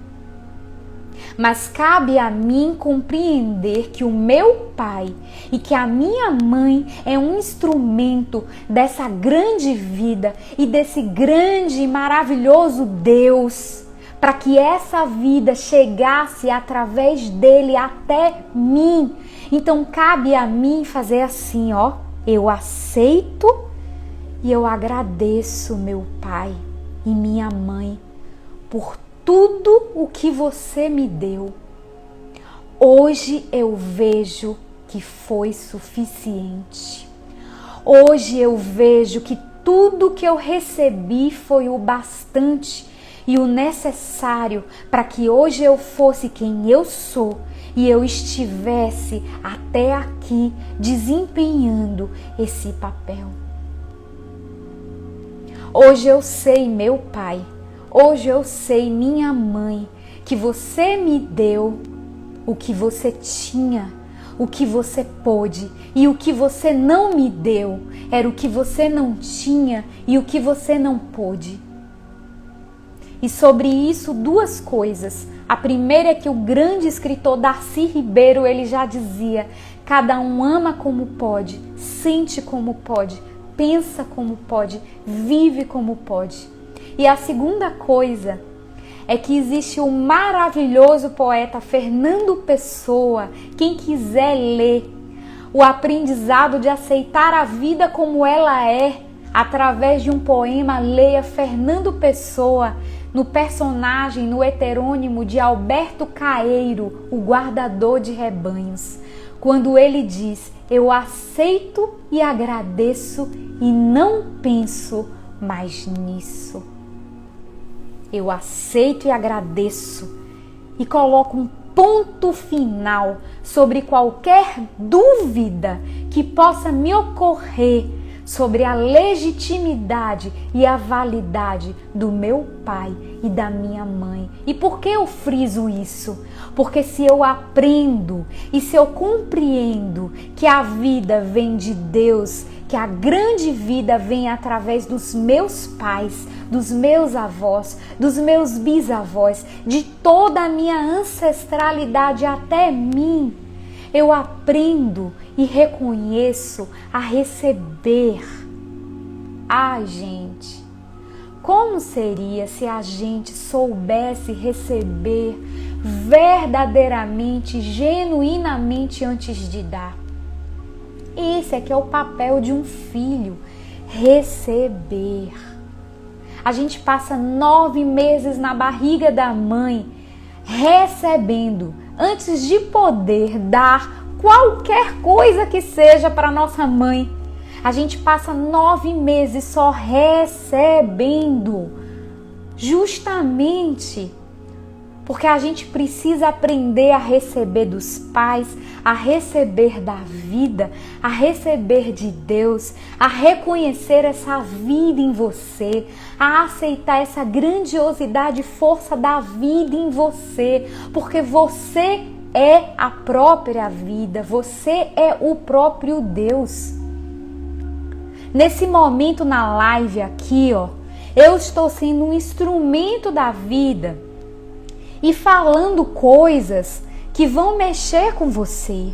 Mas cabe a mim compreender que o meu pai e que a minha mãe é um instrumento dessa grande vida e desse grande e maravilhoso Deus, para que essa vida chegasse através dele até mim. Então cabe a mim fazer assim, ó, eu aceito e eu agradeço meu pai e minha mãe por tudo o que você me deu. Hoje eu vejo que foi suficiente. Hoje eu vejo que tudo que eu recebi foi o bastante e o necessário para que hoje eu fosse quem eu sou e eu estivesse até aqui desempenhando esse papel. Hoje eu sei, meu pai, hoje eu sei, minha mãe, que você me deu o que você tinha, o que você pôde, e o que você não me deu era o que você não tinha e o que você não pôde. E sobre isso, duas coisas. A primeira é que o grande escritor Darcy Ribeiro, ele já dizia: cada um ama como pode, sente como pode, pensa como pode, vive como pode. E a segunda coisa é que existe o maravilhoso poeta Fernando Pessoa. Quem quiser ler o aprendizado de aceitar a vida como ela é, através de um poema, leia Fernando Pessoa, no personagem, no heterônimo de Alberto Caeiro, o guardador de rebanhos. Quando ele diz: eu aceito e agradeço e não penso mais nisso. Eu aceito e agradeço e coloco um ponto final sobre qualquer dúvida que possa me ocorrer sobre a legitimidade e a validade do meu pai e da minha mãe. E por que eu friso isso? Porque se eu aprendo e se eu compreendo que a vida vem de Deus, que a grande vida vem através dos meus pais, dos meus avós, dos meus bisavós, de toda a minha ancestralidade até mim, eu aprendo e reconheço a receber. Ai, gente, como seria se a gente soubesse receber verdadeiramente, genuinamente antes de dar? Esse é que é o papel de um filho, receber. A gente passa 9 meses na barriga da mãe, recebendo, antes de poder dar qualquer coisa que seja para nossa mãe. A gente passa 9 meses só recebendo, justamente porque a gente precisa aprender a receber dos pais, a receber da vida, a receber de Deus, a reconhecer essa vida em você, a aceitar essa grandiosidade e força da vida em você, porque você é a própria vida, você é o próprio Deus. Nesse momento na live aqui, eu estou sendo um instrumento da vida e falando coisas que vão mexer com você.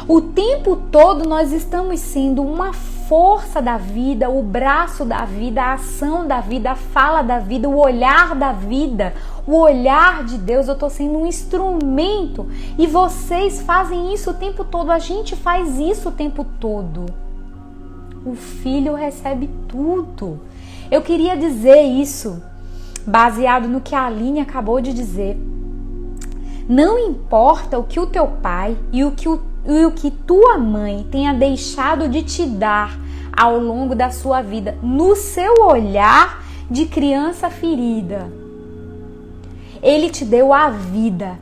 O tempo todo nós estamos sendo uma força da vida, o braço da vida, a ação da vida, a fala da vida, o olhar da vida, o olhar de Deus. Eu estou sendo um instrumento e vocês fazem isso o tempo todo, a gente faz isso o tempo todo. O filho recebe tudo. Eu queria dizer isso baseado no que a Aline acabou de dizer. Não importa o que o teu pai e o que tua mãe tenha deixado de te dar ao longo da sua vida, no seu olhar de criança ferida. Ele te deu a vida.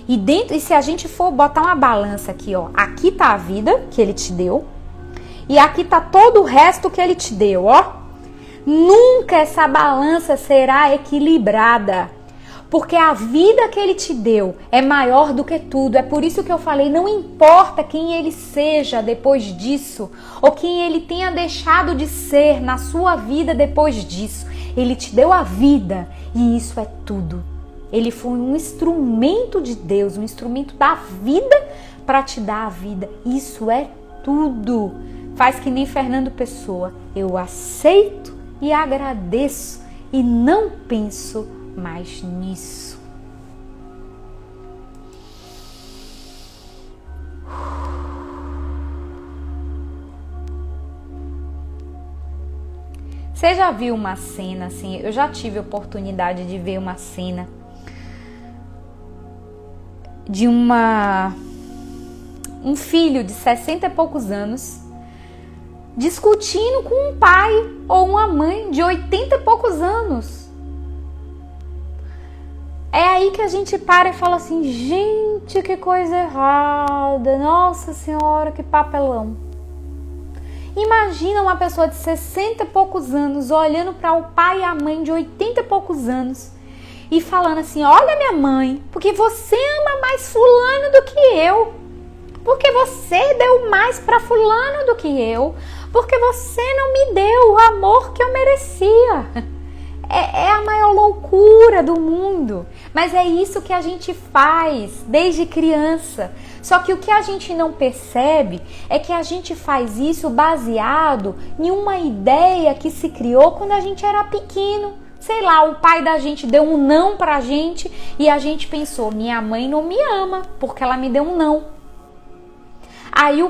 E se a gente for botar uma balança aqui, aqui tá a vida que ele te deu e aqui tá todo o resto que ele te deu, Nunca essa balança será equilibrada, porque a vida que ele te deu é maior do que tudo. É por isso que eu falei, não importa quem ele seja depois disso, ou quem ele tenha deixado de ser na sua vida depois disso. Ele te deu a vida e isso é tudo. Ele foi um instrumento de Deus, um instrumento da vida para te dar a vida. Isso é tudo. Faz que nem Fernando Pessoa. Eu aceito e agradeço e não penso mais nisso. Você já viu uma cena assim? Eu já tive a oportunidade de ver uma cena de um filho de 60 e poucos anos discutindo com um pai ou uma mãe de 80 e poucos anos. É aí que a gente para e fala assim, gente, que coisa errada, nossa senhora, que papelão. Imagina uma pessoa de 60 e poucos anos olhando para o pai e a mãe de 80 e poucos anos e falando assim, olha minha mãe, porque você ama mais fulano do que eu, porque você deu mais para fulano do que eu, porque você não me deu o amor que eu merecia. É a maior loucura do mundo. Mas é isso que a gente faz desde criança. Só que o que a gente não percebe é que a gente faz isso baseado em uma ideia que se criou quando a gente era pequeno. Sei lá, o pai da gente deu um não pra gente e a gente pensou, minha mãe não me ama porque ela me deu um não. Aí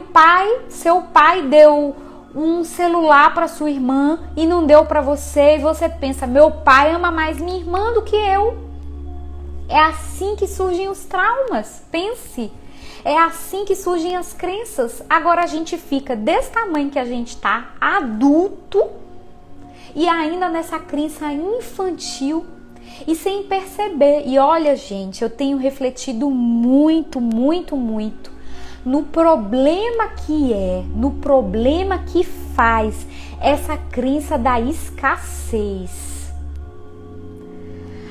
seu pai deu um celular para sua irmã e não deu para você e você pensa, meu pai ama mais minha irmã do que eu. É assim que surgem os traumas, pense. É assim que surgem as crenças. Agora a gente fica desse tamanho que a gente tá, adulto, e ainda nessa crença infantil e sem perceber. E olha, gente, eu tenho refletido muito, muito, muito no problema no problema que faz essa crença da escassez.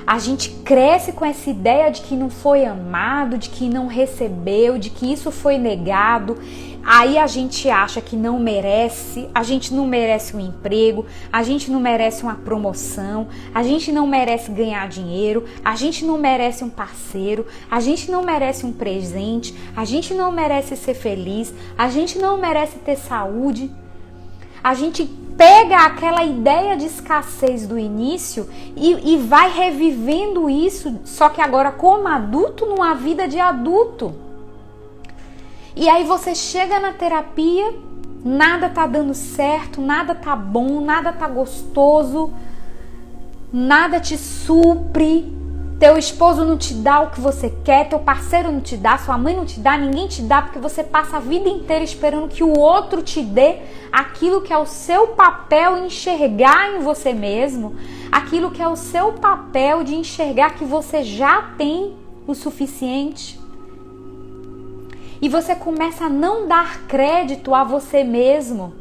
A gente cresce com essa ideia de que não foi amado, de que não recebeu, de que isso foi negado. Aí a gente acha que não merece, a gente não merece um emprego, a gente não merece uma promoção, a gente não merece ganhar dinheiro, a gente não merece um parceiro, a gente não merece um presente, a gente não merece ser feliz, a gente não merece ter saúde. A gente pega aquela ideia de escassez do início e vai revivendo isso, só que agora como adulto, numa vida de adulto. E aí você chega na terapia, nada tá dando certo, nada tá bom, nada tá gostoso, nada te supre, teu esposo não te dá o que você quer, teu parceiro não te dá, sua mãe não te dá, ninguém te dá, porque você passa a vida inteira esperando que o outro te dê aquilo que é o seu papel enxergar em você mesmo, aquilo que é o seu papel de enxergar que você já tem o suficiente. E você começa a não dar crédito a você mesmo.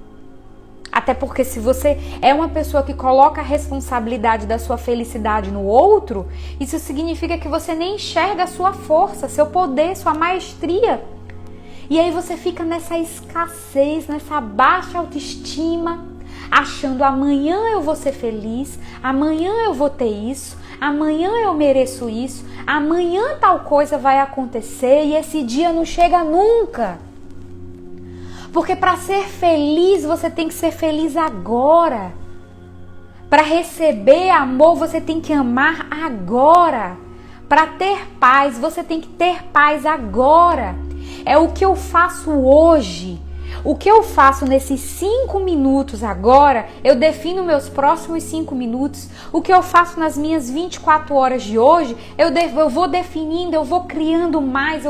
Até porque se você é uma pessoa que coloca a responsabilidade da sua felicidade no outro, isso significa que você nem enxerga a sua força, seu poder, sua maestria. E aí você fica nessa escassez, nessa baixa autoestima, achando amanhã eu vou ser feliz, amanhã eu vou ter isso, amanhã eu mereço isso, amanhã tal coisa vai acontecer e esse dia não chega nunca. Porque para ser feliz, você tem que ser feliz agora. Para receber amor, você tem que amar agora. Para ter paz, você tem que ter paz agora. É o que eu faço hoje. O que eu faço nesses 5 minutos agora, eu defino meus próximos 5 minutos. O que eu faço nas minhas 24 horas de hoje, eu vou definindo, eu vou criando mais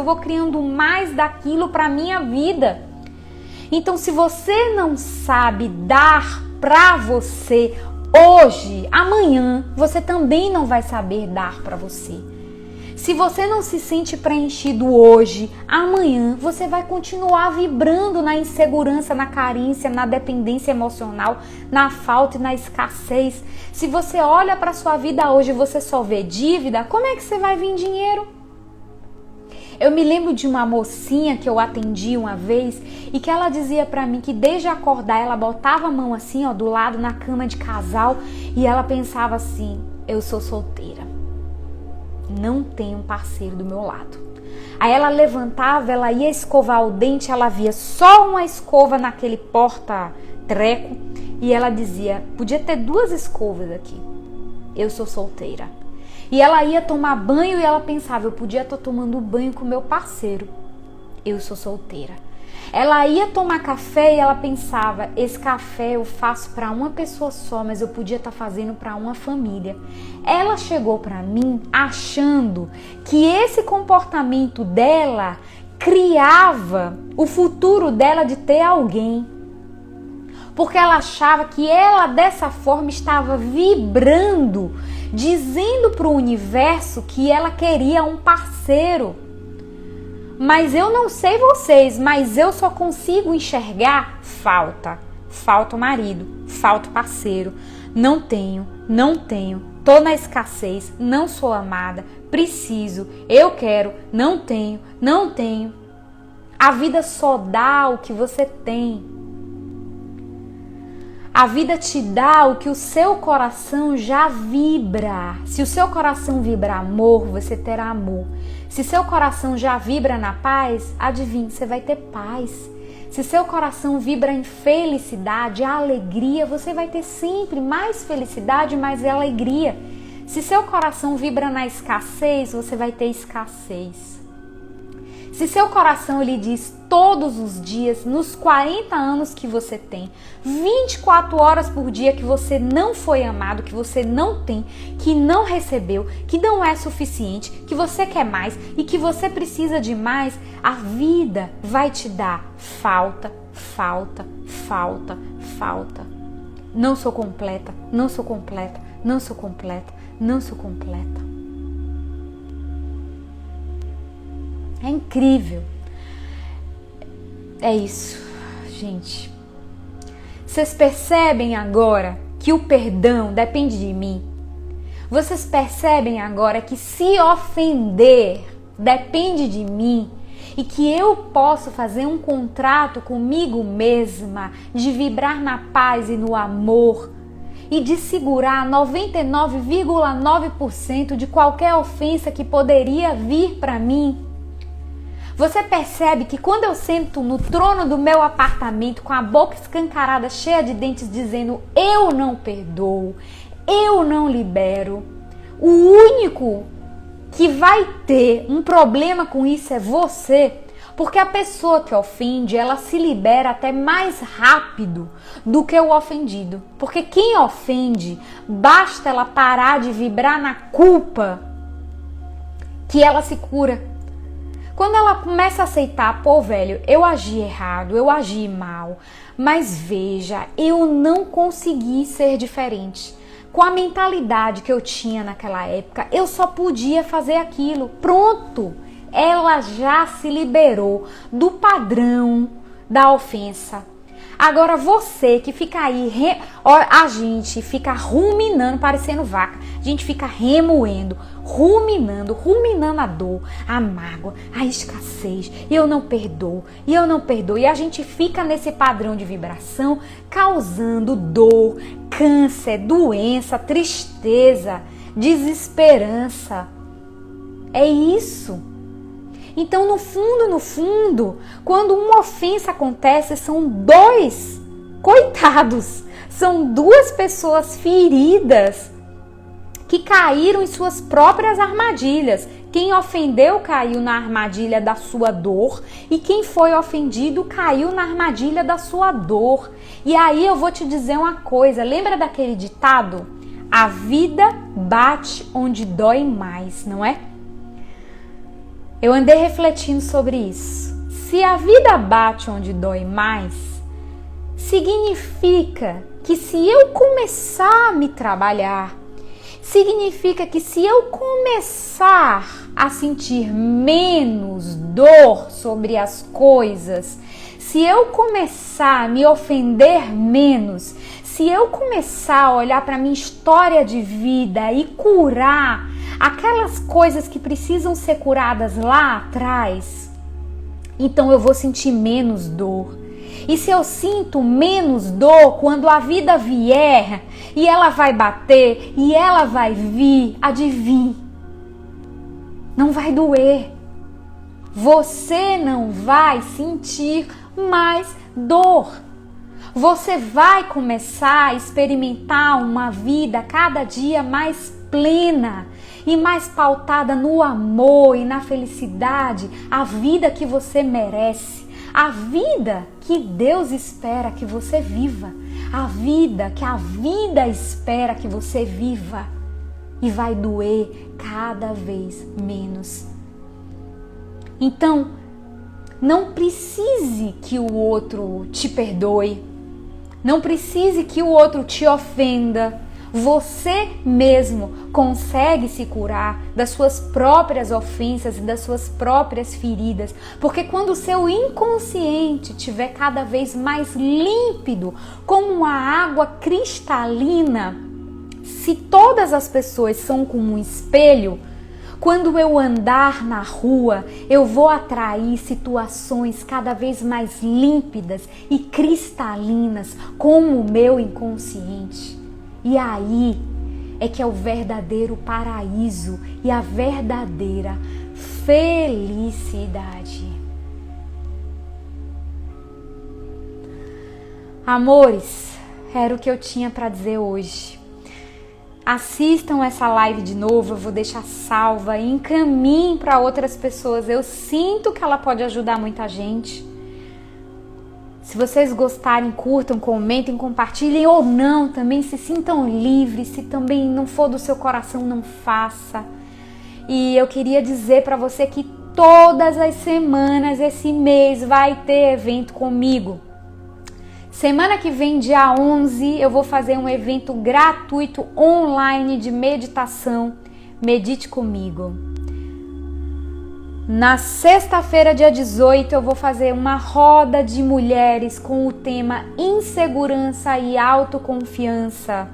daquilo para minha vida. Então, se você não sabe dar para você hoje, amanhã você também não vai saber dar para você. Se você não se sente preenchido hoje, amanhã você vai continuar vibrando na insegurança, na carência, na dependência emocional, na falta e na escassez. Se você olha para sua vida hoje e você só vê dívida, como é que você vai vir dinheiro? Eu me lembro de uma mocinha que eu atendi uma vez e que ela dizia pra mim que desde acordar ela botava a mão assim, ó, do lado na cama de casal e ela pensava assim, eu sou solteira, não tenho um parceiro do meu lado. Aí ela levantava, ela ia escovar o dente, ela via só uma escova naquele porta-treco e ela dizia, podia ter 2 escovas aqui, eu sou solteira. E ela ia tomar banho e ela pensava, eu podia estar tomando banho com meu parceiro, eu sou solteira. Ela ia tomar café e ela pensava, esse café eu faço para uma pessoa só, mas eu podia estar fazendo para uma família. Ela chegou para mim achando que esse comportamento dela criava o futuro dela de ter alguém. Porque ela achava que ela dessa forma estava vibrando, dizendo para o universo que ela queria um parceiro. Mas eu não sei vocês, mas eu só consigo enxergar falta. Falta o marido, falta o parceiro. Não tenho, tô na escassez, não sou amada, preciso, eu quero, não tenho. A vida só dá o que você tem. A vida te dá o que o seu coração já vibra. Se o seu coração vibra amor, você terá amor. Se seu coração já vibra na paz, adivinhe, você vai ter paz. Se seu coração vibra em felicidade, alegria, você vai ter sempre mais felicidade, mais alegria. Se seu coração vibra na escassez, você vai ter escassez. Se seu coração lhe diz todos os dias, nos 40 anos que você tem, 24 horas por dia que você não foi amado, que você não tem, que não recebeu, que não é suficiente, que você quer mais e que você precisa de mais, a vida vai te dar falta, falta, falta, falta. Não sou completa, não sou completa, não sou completa, não sou completa. É incrível. É isso, gente. Vocês percebem agora que o perdão depende de mim? Vocês percebem agora que se ofender depende de mim? E que eu posso fazer um contrato comigo mesma de vibrar na paz e no amor e de segurar 99,9% de qualquer ofensa que poderia vir para mim? Você percebe que quando eu sento no trono do meu apartamento com a boca escancarada, cheia de dentes, dizendo eu não perdoo, eu não libero, o único que vai ter um problema com isso é você, porque a pessoa que ofende, ela se libera até mais rápido do que o ofendido, porque quem ofende, basta ela parar de vibrar na culpa que ela se cura. Quando ela começa a aceitar, pô, velho, eu agi errado, eu agi mal, mas veja, eu não consegui ser diferente. Com a mentalidade que eu tinha naquela época, eu só podia fazer aquilo. Pronto, ela já se liberou do padrão da ofensa. Agora você que fica aí, a gente fica ruminando, parecendo vaca, a gente fica remoendo, ruminando a dor, a mágoa, a escassez, eu não perdoo, e a gente fica nesse padrão de vibração, causando dor, câncer, doença, tristeza, desesperança. É isso. Então, no fundo, quando uma ofensa acontece, são dois coitados, são duas pessoas feridas que caíram em suas próprias armadilhas. Quem ofendeu caiu na armadilha da sua dor e quem foi ofendido caiu na armadilha da sua dor. E aí eu vou te dizer uma coisa, lembra daquele ditado? A vida bate onde dói mais, não é? Eu andei refletindo sobre isso. Se a vida bate onde dói mais, significa que se eu começar a me trabalhar, significa que se eu começar a sentir menos dor sobre as coisas, se eu começar a me ofender menos, se eu começar a olhar para minha história de vida e curar aquelas coisas que precisam ser curadas lá atrás, então eu vou sentir menos dor. E se eu sinto menos dor, quando a vida vier e ela vai bater e ela vai vir, adivinhe, não vai doer. Você não vai sentir mais dor. Você vai começar a experimentar uma vida cada dia mais plena e mais pautada no amor e na felicidade, a vida que você merece, a vida que Deus espera que você viva, a vida que a vida espera que você viva, e vai doer cada vez menos. Então, não precise que o outro te perdoe, não precise que o outro te ofenda. Você mesmo consegue se curar das suas próprias ofensas e das suas próprias feridas, porque quando o seu inconsciente estiver cada vez mais límpido, como uma água cristalina, se todas as pessoas são como um espelho, Quando eu andar na rua, eu vou atrair situações cada vez mais límpidas e cristalinas como o meu inconsciente. E aí é que é o verdadeiro paraíso e a verdadeira felicidade. Amores, era o que eu tinha para dizer hoje. Assistam essa live de novo, eu vou deixar salva e encaminhem para outras pessoas. Eu sinto que ela pode ajudar muita gente. Se vocês gostarem, curtam, comentem, compartilhem ou não, também se sintam livres. Se também não for do seu coração, não faça. E eu queria dizer para você que todas as semanas, esse mês, vai ter evento comigo. Semana que vem, dia 11, eu vou fazer um evento gratuito online de meditação. Medite comigo. Na sexta-feira, dia 18, eu vou fazer uma roda de mulheres com o tema insegurança e autoconfiança.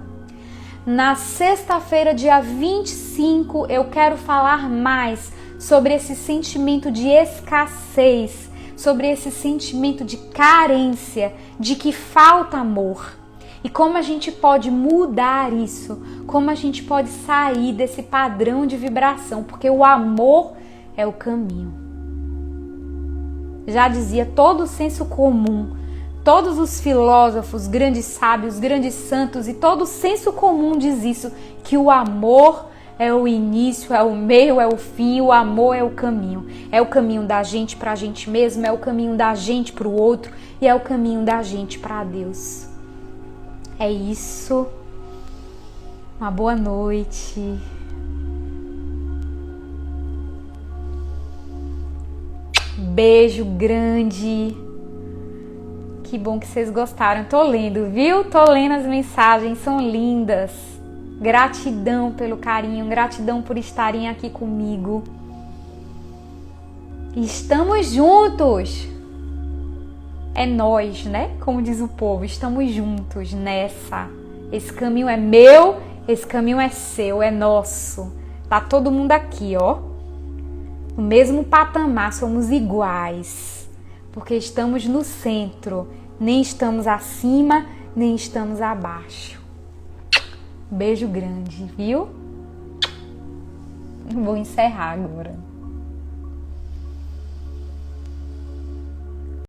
Na sexta-feira, dia 25, eu quero falar mais sobre esse sentimento de escassez, sobre esse sentimento de carência, de que falta amor. E como a gente pode mudar isso, como a gente pode sair desse padrão de vibração, porque o amor é o caminho. Já dizia todo o senso comum, todos os filósofos, grandes sábios, grandes santos e todo o senso comum diz isso, que o amor é o início, é o meio, é o fim, o amor é o caminho. É o caminho da gente para a gente mesmo, é o caminho da gente para o outro e é o caminho da gente para Deus. É isso. Uma boa noite. Beijo grande. Que bom que vocês gostaram. Tô lendo, viu? Tô lendo as mensagens, são lindas. Gratidão pelo carinho, gratidão por estarem aqui comigo. Estamos juntos. É nós, né? Como diz o povo, estamos juntos nessa. Esse caminho é meu, esse caminho é seu, é nosso. Tá todo mundo aqui, ó. No mesmo patamar, somos iguais. Porque estamos no centro. Nem estamos acima, nem estamos abaixo. Beijo grande, viu? Vou encerrar agora.